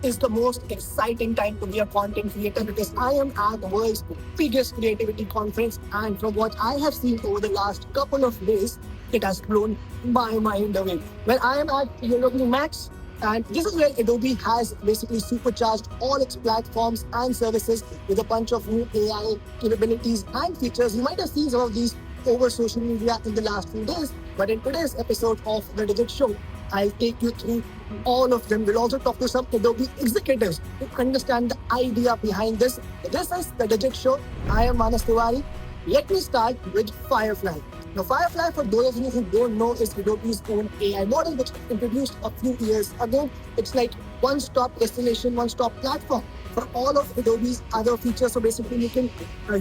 is the most exciting time to be a content creator because I am at the world's biggest creativity conference, and from what I have seen over the last couple of days, it has blown my mind away. Well, I am at Adobe Max, and this is where Adobe has basically supercharged all its platforms and services with a bunch of new AI capabilities and features. You might have seen some of these over social media in the last few days, but in today's episode of The Digit Show, I'll take you through all of them. We'll also talk to some Adobe executives to understand the idea behind this. This is The Digit Show. I am Manas Tiwari. Let me start with Firefly. Now, Firefly, for those of you who don't know, is Adobe's own AI model, which was introduced a few years ago. It's like one-stop destination, one-stop platform for all of Adobe's other features. So basically, you can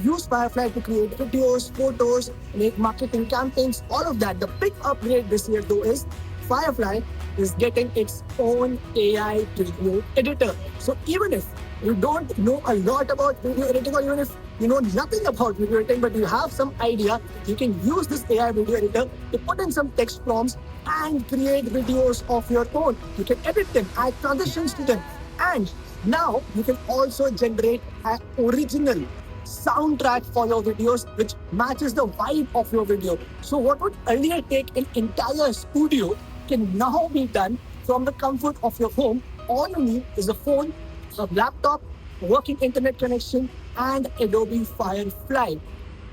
use Firefly to create videos, photos, make marketing campaigns, all of that. The big upgrade this year, though, is Firefly is getting its own AI video editor. So even if you don't know a lot about video editing, or even if you know nothing about video editing, but you have some idea, you can use this AI video editor to put in some text prompts and create videos of your own. You can edit them, add transitions to them, and now you can also generate an original soundtrack for your videos which matches the vibe of your video. So what would earlier take an entire studio can now be done from the comfort of your home. All you need is a phone, a laptop, working internet connection, and Adobe Firefly.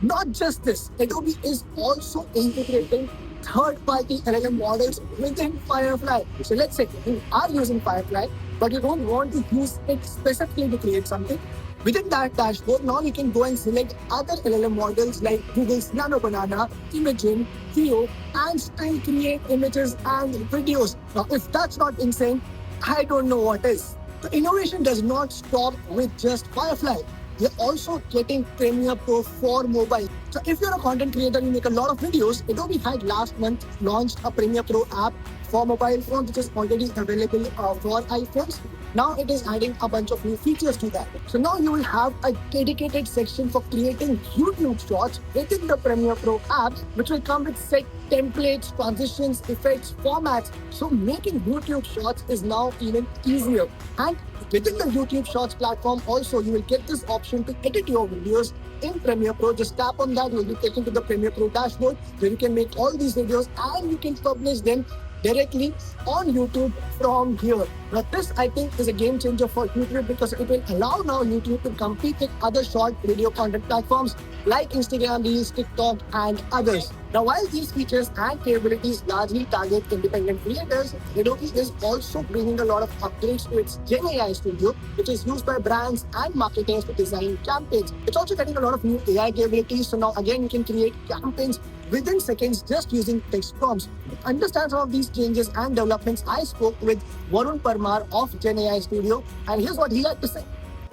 Not just this, Adobe is also integrating third-party LLM models within Firefly. So let's say you are using Firefly, but you don't want to use it specifically to create something. Within that dashboard, now you can go and select other LLM models like Google's Nano Banana, Imagen, Theo, and still create images and videos. Now, if that's not insane, I don't know what is. The innovation does not stop with just Firefly. We're also getting Premiere Pro for mobile. So if you're a content creator, you make a lot of videos, Adobe had last month launched a Premiere Pro app for mobile phones, which is already available for iPhones. Now it is adding a bunch of new features to that. So now you will have a dedicated section for creating YouTube shorts within the Premiere Pro app, which will come with set templates, transitions, effects, formats. So making YouTube shorts is now even easier. And within the YouTube Shorts platform also, you will get this option to edit your videos in Premiere Pro. Just tap on that, you'll be taken to the Premiere Pro dashboard where you can make all these videos and you can publish them directly on YouTube from here. Now this, I think, is a game changer for YouTube because it will allow now YouTube to compete with other short video content platforms like Instagram Reels, TikTok, and others. Now, while these features and capabilities largely target independent creators, Adobe is also bringing a lot of updates to its GenAI Studio, which is used by brands and marketers to design campaigns. It's also getting a lot of new AI capabilities. So now, again, you can create campaigns within seconds just using text prompts. To understand some of these changes and developments, I spoke with Varun Parmar of GenAI Studio, and here's what he had to say.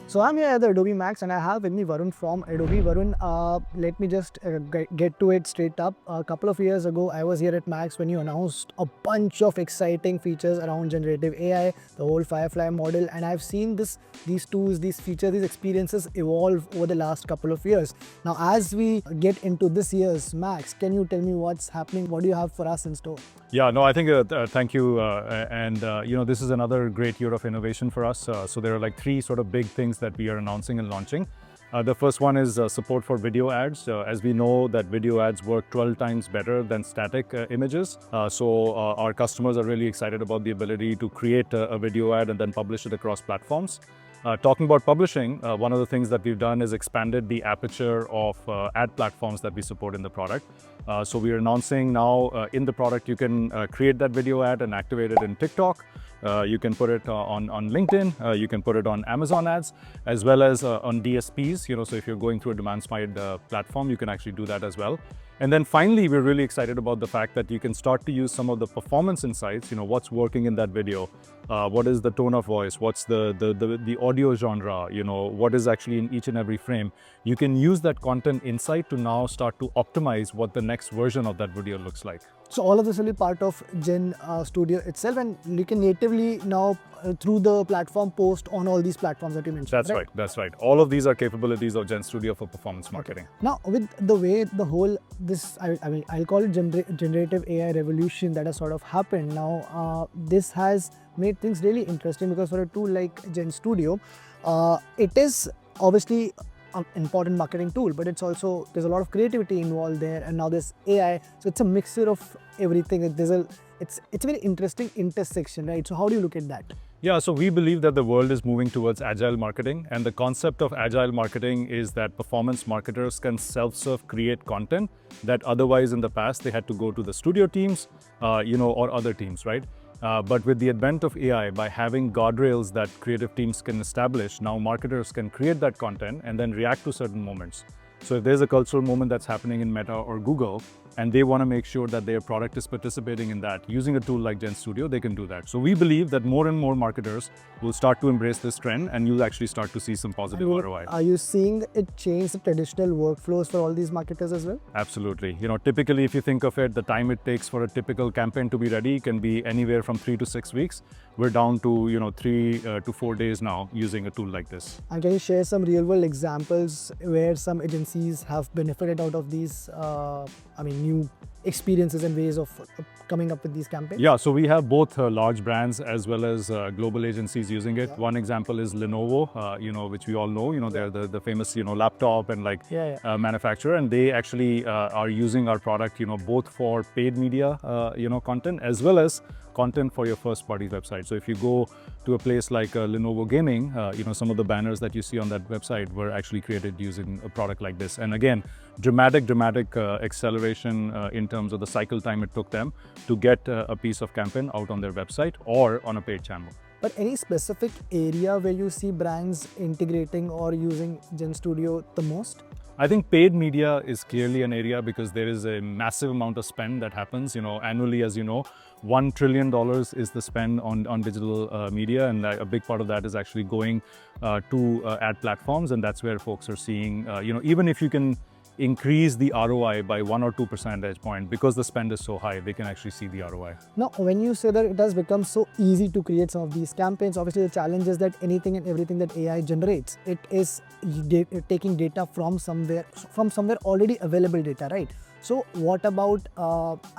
So I'm here at the Adobe Max and I have with me Varun from Adobe. Varun, let me just get to it straight up. A couple of years ago, I was here at Max when you announced a bunch of exciting features around generative AI, the whole Firefly model, and I've seen these tools, these features, these experiences evolve over the last couple of years. Now, as we get into this year's Max, can you tell me what's happening? What do you have for us in store? Yeah, no, I think thank you. This is another great year of innovation for us. So there are like three sort of big things that we are announcing and launching. The first one is support for video ads. As we know that video ads work 12 times better than static images. So our customers are really excited about the ability to create a video ad and then publish it across platforms. Talking about publishing, one of the things that we've done is expanded the aperture of ad platforms that we support in the product. So we are announcing now in the product, you can create that video ad and activate it in TikTok. You can put it on LinkedIn, you can put it on Amazon ads, as well as on DSPs. So if you're going through a demand-side platform, you can actually do that as well. And then finally, we're really excited about the fact that you can start to use some of the performance insights, what's working in that video, what is the tone of voice, what's the audio genre, what is actually in each and every frame. You can use that content insight to now start to optimize what the next version of that video looks like. So all of this will be part of GenStudio itself, and you can natively now through the platform post on all these platforms that you mentioned. That's right. That's right. All of these are capabilities of GenStudio for performance marketing. Now, with the way the whole I mean, I'll call it generative AI revolution that has sort of happened. Now, this has made things really interesting because for a tool like GenStudio, it is obviously an important marketing tool, but it's also, there's a lot of creativity involved there, and now there's AI. So it's a mixture of everything. It's a very interesting intersection, right? So how do you look at that? Yeah, so we believe that the world is moving towards agile marketing, and the concept of agile marketing is that performance marketers can self-serve create content that otherwise in the past they had to go to the studio teams, or other teams, right? But with the advent of AI, by having guardrails that creative teams can establish, now marketers can create that content and then react to certain moments. So if there's a cultural moment that's happening in Meta or Google, and they want to make sure that their product is participating in that, using a tool like GenStudio, they can do that. So we believe that more and more marketers will start to embrace this trend, and you'll actually start to see some positive ROI. Are you seeing it change the traditional workflows for all these marketers as well? Absolutely. Typically, if you think of it, the time it takes for a typical campaign to be ready can be anywhere from 3 to 6 weeks. We're down to 3 to 4 days now using a tool like this. And can you share some real-world examples where some agencies have benefited out of these, new experiences and ways of coming up with these campaigns? Yeah, so we have both large brands as well as global agencies using it. Yeah. One example is Lenovo, which we all know. They're the famous laptop and manufacturer, and they actually are using our product both for paid media content as well as content for your first party website. So if you go to a place like Lenovo Gaming, some of the banners that you see on that website were actually created using a product like this. And again, dramatic acceleration in terms of the cycle time it took them to get a piece of campaign out on their website or on a paid channel. But any specific area where you see brands integrating or using GenStudio the most? I think paid media is clearly an area because there is a massive amount of spend that happens. Annually, as you know, $1 trillion is the spend on digital media, and a big part of that is actually going to ad platforms, and that's where folks are seeing, even if you can increase the ROI by 1 or 2 percentage point, because the spend is so high, they can actually see the ROI. Now, when you say that it has become so easy to create some of these campaigns, obviously the challenge is that anything and everything that AI generates, it is taking data from somewhere already available data, right? So what about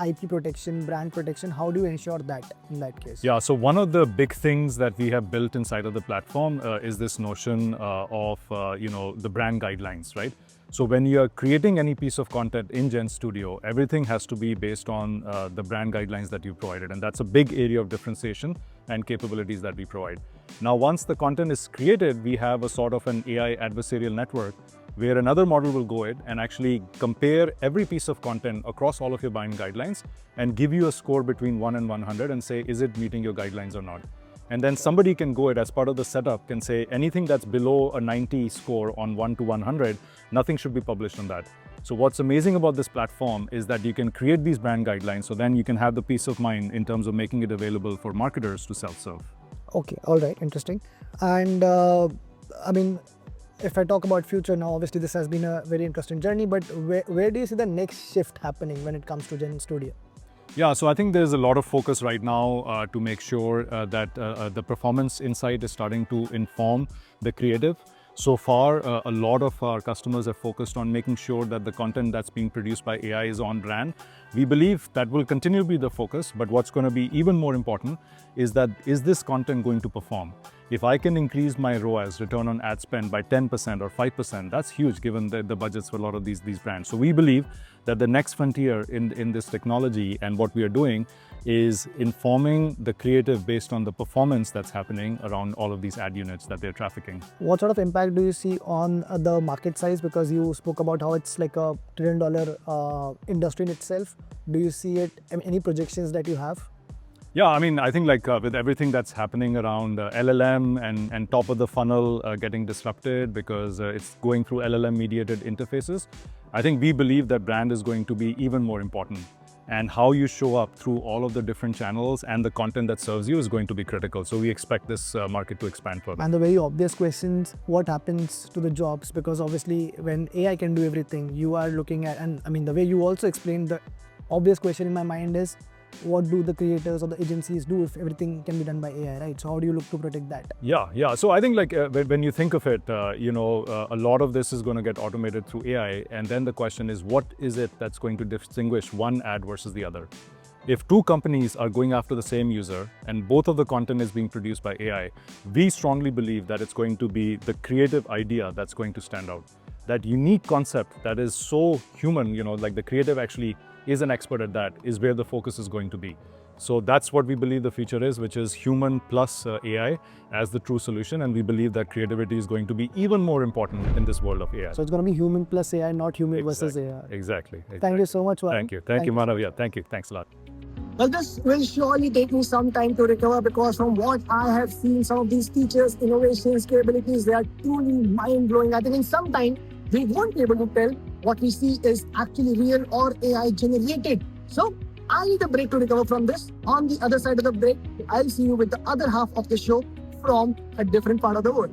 IP protection, brand protection? How do you ensure that in that case? Yeah, so one of the big things that we have built inside of the platform is this notion of the brand guidelines, right? So when you're creating any piece of content in GenStudio, everything has to be based on the brand guidelines that you provided, and that's a big area of differentiation and capabilities that we provide. Now, once the content is created, we have a sort of an AI adversarial network where another model will go in and actually compare every piece of content across all of your brand guidelines and give you a score between 1 and 100 and say, is it meeting your guidelines or not? And then somebody can go it as part of the setup, can say anything that's below a 90 score on 1 to 100, nothing should be published on that. So what's amazing about this platform is that you can create these brand guidelines, so then you can have the peace of mind in terms of making it available for marketers to self-serve. Okay, all right, interesting. And if I talk about future now, obviously this has been a very interesting journey, but where do you see the next shift happening when it comes to GenStudio? Yeah, so I think there's a lot of focus right now to make sure that the performance insight is starting to inform the creative. So far, a lot of our customers are focused on making sure that the content that's being produced by AI is on brand. We believe that will continue to be the focus, but what's going to be even more important is this content going to perform? If I can increase my ROAS, return on ad spend, by 10% or 5%, that's huge given the budgets for a lot of these brands. So we believe that the next frontier in this technology and what we are doing is informing the creative based on the performance that's happening around all of these ad units that they're trafficking. What sort of impact do you see on the market size? Because you spoke about how it's like a $1 trillion industry in itself. Do you see it, any projections that you have? Yeah, I think with everything that's happening around LLM and top of the funnel getting disrupted because it's going through LLM mediated interfaces, I think we believe that brand is going to be even more important. And how you show up through all of the different channels and the content that serves you is going to be critical. So we expect this market to expand further. And the very obvious questions, what happens to the jobs? Because obviously when AI can do everything, you are looking at, and the way you also explained, the obvious question in my mind is, what do the creators or the agencies do if everything can be done by AI, right? So how do you look to protect that? Yeah. So I think like when you think of it, a lot of this is going to get automated through AI. And then the question is, what is it that's going to distinguish one ad versus the other? If two companies are going after the same user and both of the content is being produced by AI, we strongly believe that it's going to be the creative idea that's going to stand out. That unique concept that is so human, like the creative actually is an expert at that, is where the focus is going to be. So that's what we believe the future is, which is human plus AI as the true solution. And we believe that creativity is going to be even more important in this world of AI. So it's going to be human plus AI, not human versus AI. Exactly. Thank you so much, Varun. Thank you. Thank you, Manav. Yeah, thank you. Thanks a lot. Well, this will surely take me some time to recover because from what I have seen, some of these features, innovations, capabilities, they are truly mind-blowing. I think in some time, we won't be able to tell what we see is actually real or AI generated. So I need a break to recover from this. On the other side of the break, I'll see you with the other half of the show from a different part of the world.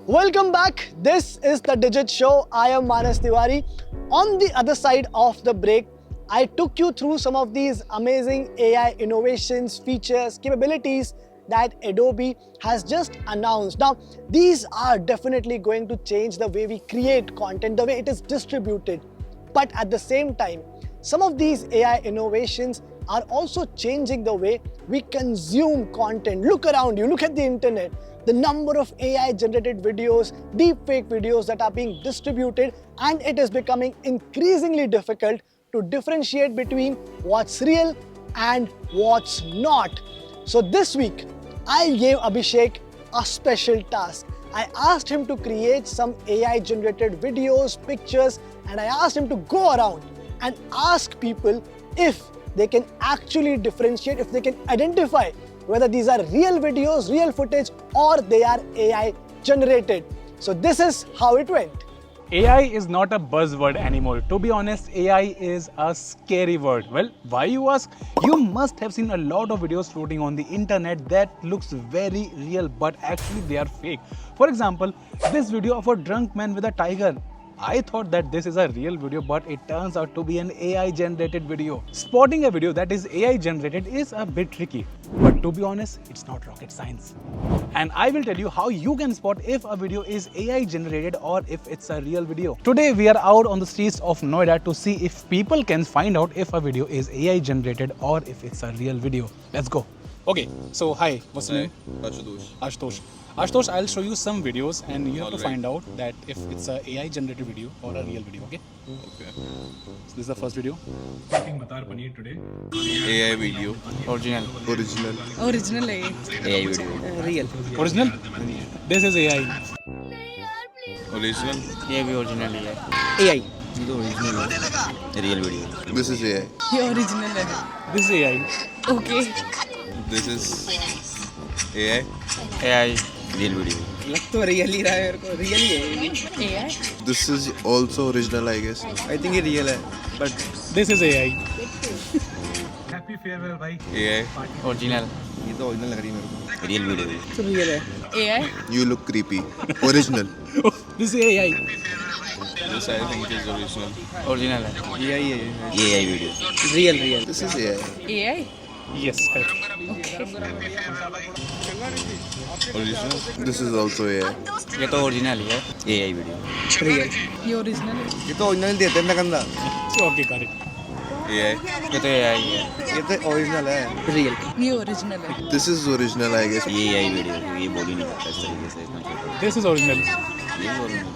Welcome back. This is the Digit Show. I am Manas Tiwari. On the other side of the break, I took you through some of these amazing AI innovations, features, capabilities that Adobe has just announced. Now, these are definitely going to change the way we create content, the way it is distributed. But at the same time, some of these AI innovations are also changing the way we consume content. Look around you, look at the internet. The number of AI generated videos, deepfake videos that are being distributed, and it is becoming increasingly difficult to differentiate between what's real and what's not. So this week, I gave Abhishek a special task. I asked him to create some AI generated videos, pictures, and I asked him to go around and ask people if they can actually differentiate, if they can identify whether these are real videos, real footage, or they are AI generated. So this is how it went. AI is not a buzzword anymore. To be honest, AI is a scary word. Well, why you ask? You must have seen a lot of videos floating on the internet that looks very real, but actually they are fake. For example, this video of a drunk man with a tiger. I thought that this is a real video, but it turns out to be an AI generated video. Spotting a video that is AI generated is a bit tricky, but to be honest, it's not rocket science. And I will tell you how you can spot if a video is AI generated or if it's a real video. Today we are out on the streets of Noida to see if people can find out if a video is AI generated or if it's a real video. Let's go. Okay, so hi, what's your name? Ashutosh. Ashutosh, I'll show you some videos and you have to find out that if it's a AI generated video or a real video, okay? Okay. So this is the first video. Cooking Batar Paneer today. AI video. Original. Original है ये। AI video. Real. Original? This is AI. Original. ये भी original ही है। AI. ये तो original है. Real video. This is AI. ये original है। This is AI. Okay. This is AI. AI. Real video. लग तो real ही रहा है मेरे को। Real ही है ये। AI. This is also original, I guess. I think ये real है, but This is AI. Happy farewell, bhai. AI. original. ये तो original लग रही है मेरे को. Real video. तो real है। AI. You look creepy. Original. This is AI. This I think is original. Original है। AI है. AI video. Real. This is AI. AI. Yes, correct. Original. This is also AI. ये तो original ही है। AI video. Real. ये original है। ये तो original देते हैं ना गंदा. So, okay, correct. AI. ये तो AI ही है। ये तो original है. Real. ये original है। This is original, I guess. ये AI video. ये बोल ही नहीं सकता इस तरीके से. This is original. ये original.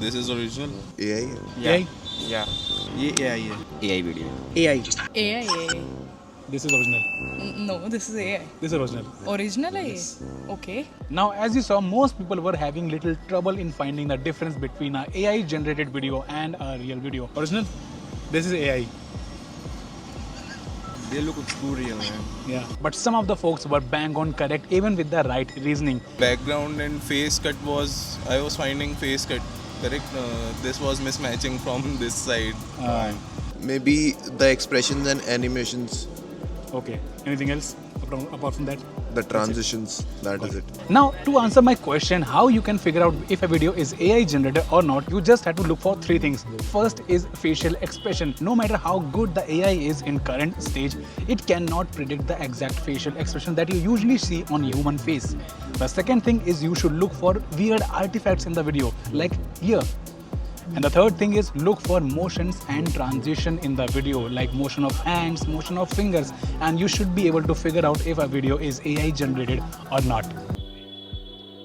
This is original. AI. AI. Yeah. ये AI है. AI video. AI. AI. This is original. No, this is AI. This is original. Original है ये। Okay. Now, as you saw, most people were having little trouble in finding the difference between a AI generated video and a real video. Original? This is AI. They look too real, man. Yeah. But some of the folks were bang on correct even with the right reasoning. Background and face cut was, I was finding face cut correct. This was mismatching from this side. Maybe the expressions and animations. Okay. Anything else? apart from that? The transitions, that is it. Now, to answer my question, how you can figure out if a video is AI generated or not, you just have to look for three things. First is facial expression. No matter how good the AI is in current stage, it cannot predict the exact facial expression that you usually see on human face. The second thing is you should look for weird artifacts in the video, like here. And the third thing is look for motions and transition in the video, like motion of hands, motion of fingers, and you should be able to figure out if a video is AI generated or not.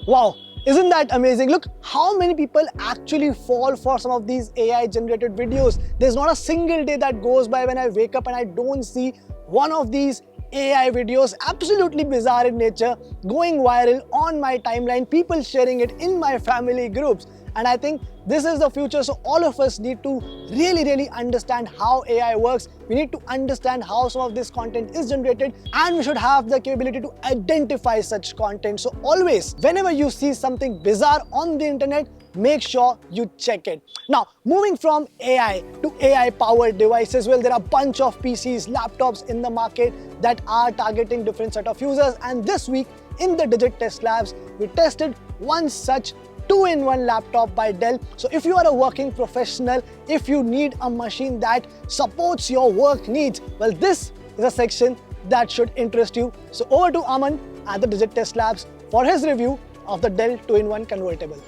Wow, isn't that amazing? Look how many people actually fall for some of these AI generated videos. There's not a single day that goes by when I wake up and I don't see one of these AI videos, absolutely bizarre in nature, going viral on my timeline, people sharing it in my family groups. And I think this is the future, so all of us need to really understand how AI works. We need to understand how some of this content is generated, and we should have the capability to identify such content. So always, whenever you see something bizarre on the internet, make sure you check it. Now, moving from AI to AI-powered devices, well, there are a bunch of PCs, laptops in the market that are targeting different set of users. And this week in the Digit Test Labs, we tested one such 2-in-1 laptop by Dell. So if you are a working professional, if you need a machine that supports your work needs, well, this is a section that should interest you. So over to Aman at the Digit Test Labs for his review of the Dell 2-in-1 convertible.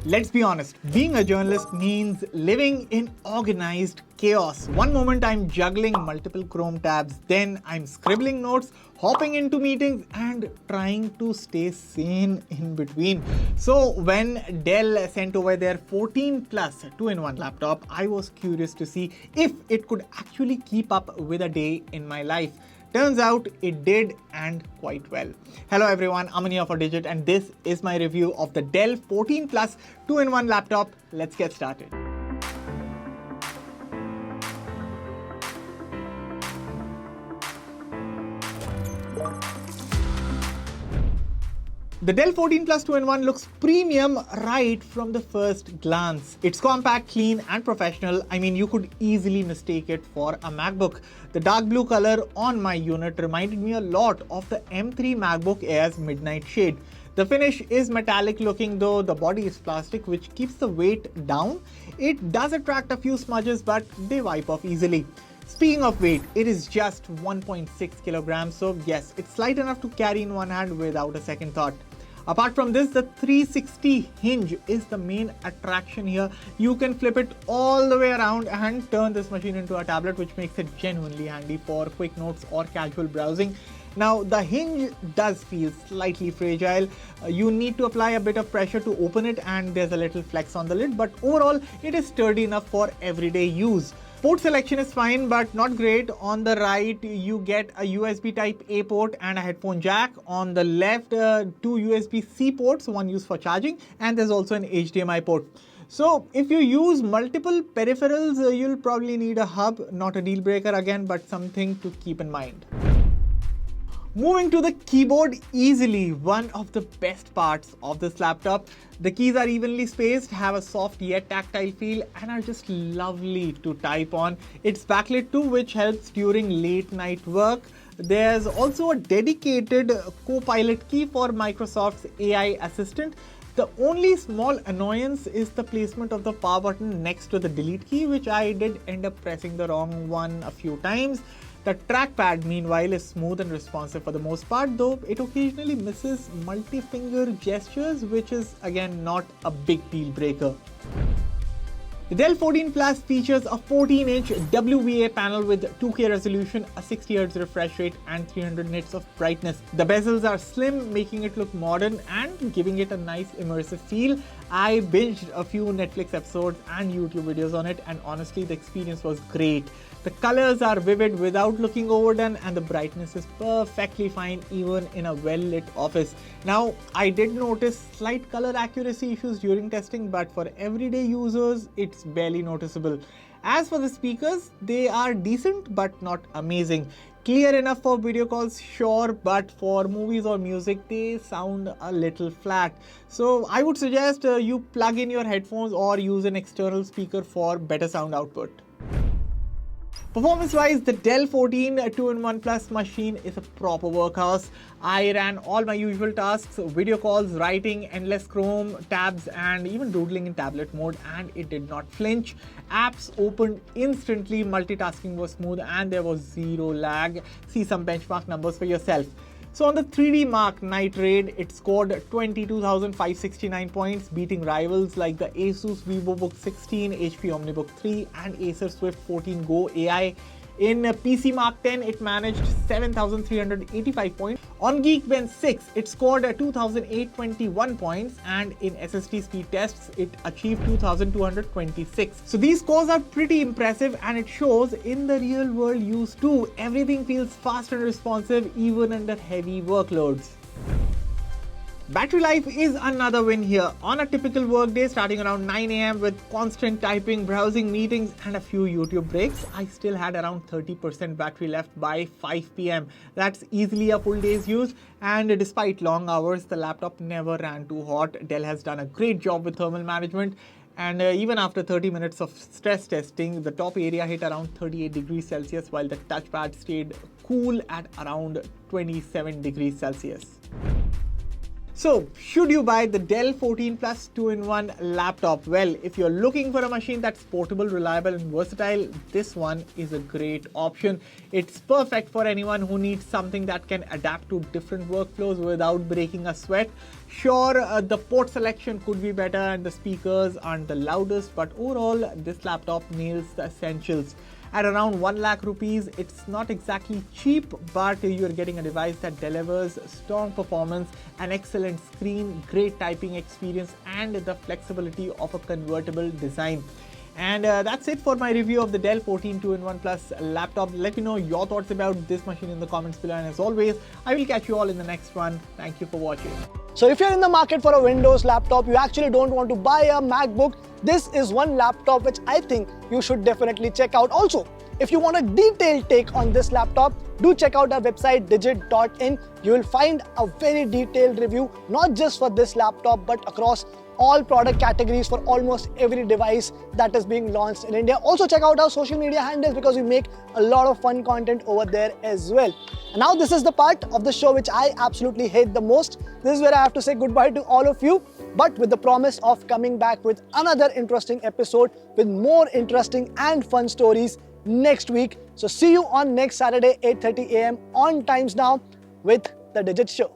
Let's be honest, being a journalist means living in organized chaos. One moment I'm juggling multiple Chrome tabs, then I'm scribbling notes, hopping into meetings and trying to stay sane in between. So when Dell sent over their 14 plus 2-in-1 laptop, I was curious to see if it could actually keep up with a day in my life. Turns out it did, and quite well. Hello everyone, Aman here for Digit, and this is my review of the Dell 14 plus 2-in-1 laptop. Let's get started. The Dell 14 Plus 2-in-1 looks premium right from the first glance. It's compact, clean and professional. I mean, you could easily mistake it for a MacBook. The dark blue color on my unit reminded me a lot of the M3 MacBook Air's midnight shade. The finish is metallic looking, though the body is plastic, which keeps the weight down. It does attract a few smudges, but they wipe off easily. Speaking of weight, it is just 1.6 kilograms, so yes, it's light enough to carry in one hand without a second thought. Apart from this, the 360 hinge is the main attraction here. You can flip it all the way around and turn this machine into a tablet, which makes it genuinely handy for quick notes or casual browsing. Now, the hinge does feel slightly fragile. You need to apply a bit of pressure to open it, and there's a little flex on the lid, but overall, it is sturdy enough for everyday use. Port selection is fine, but not great. On the right, you get a USB type A port and a headphone jack. On the left, two USB-C ports, one used for charging, and there's also an HDMI port. So if you use multiple peripherals, you'll probably need a hub. Not a deal breaker again, but something to keep in mind. Moving to the keyboard, easily one of the best parts of this laptop. The keys are evenly spaced, have a soft yet tactile feel, and are just lovely to type on. It's backlit too, which helps during late night work. There's also a dedicated Copilot key for Microsoft's AI assistant. The only small annoyance is the placement of the power button next to the delete key, which I did end up pressing the wrong one a few times. The trackpad, meanwhile, is smooth and responsive for the most part, though it occasionally misses multi-finger gestures, which is again not a big deal breaker. The Dell 14 Plus features a 14-inch WVA panel with 2K resolution, a 60Hz refresh rate and 300 nits of brightness. The bezels are slim, making it look modern and giving it a nice immersive feel. I binged a few Netflix episodes and YouTube videos on it, and honestly the experience was great. The colors are vivid without looking overdone, and the brightness is perfectly fine even in a well-lit office. Now, I did notice slight color accuracy issues during testing, but for everyday users, it's barely noticeable. As for the speakers, they are decent but not amazing. Clear enough for video calls, sure, but for movies or music, they sound a little flat. So I would suggest you plug in your headphones or use an external speaker for better sound output. Performance-wise, the Dell 14 2-in-1 Plus machine is a proper workhorse. I ran all my usual tasks, video calls, writing, endless Chrome tabs, and even doodling in tablet mode, and it did not flinch. Apps opened instantly, multitasking was smooth, and there was zero lag. See some benchmark numbers for yourself. So on the 3D Mark Night Raid, it scored 22,569 points, beating rivals like the Asus VivoBook 16, HP OmniBook 3, and Acer Swift 14 Go AI. In PC Mark 10, it managed 7,385 points. On Geekbench 6, it scored 2,821 points, and in SSD speed tests, it achieved 2,226. So these scores are pretty impressive, and it shows in the real world use too. Everything feels fast and responsive even under heavy workloads. Battery life is another win here. On a typical workday starting around 9 AM with constant typing, browsing, meetings, and a few YouTube breaks, I still had around 30% battery left by 5 PM. That's easily a full day's use, and despite long hours, the laptop never ran too hot. Dell has done a great job with thermal management, and even after 30 minutes of stress testing, the top area hit around 38 degrees Celsius while the touchpad stayed cool at around 27 degrees Celsius. So, should you buy the Dell 14 Plus 2-in-1 laptop? Well, if you're looking for a machine that's portable, reliable, and versatile, this one is a great option. It's perfect for anyone who needs something that can adapt to different workflows without breaking a sweat. Sure, the port selection could be better and the speakers aren't the loudest, but overall, this laptop nails the essentials. At around 1 lakh rupees, it's not exactly cheap, but you're getting a device that delivers strong performance, an excellent screen, great typing experience, and the flexibility of a convertible design. And that's it for my review of the Dell 14 2-in-1 Plus laptop. Let me know your thoughts about this machine in the comments below, and as always, I will catch you all in the next one. Thank you for watching. So if you're in the market for a Windows laptop, you actually don't want to buy a MacBook, this is one laptop which I think you should definitely check out. Also, if you want a detailed take on this laptop, do check out our website digit.in. You will find a very detailed review, not just for this laptop, but across all product categories for almost every device that is being launched in India. Also check out our social media handles because we make a lot of fun content over there as well. And now this is the part of the show which I absolutely hate the most. This is where I have to say goodbye to all of you, but with the promise of coming back with another interesting episode with more interesting and fun stories next week. So see you on next Saturday, 8:30 AM on Times Now with The Digit Show.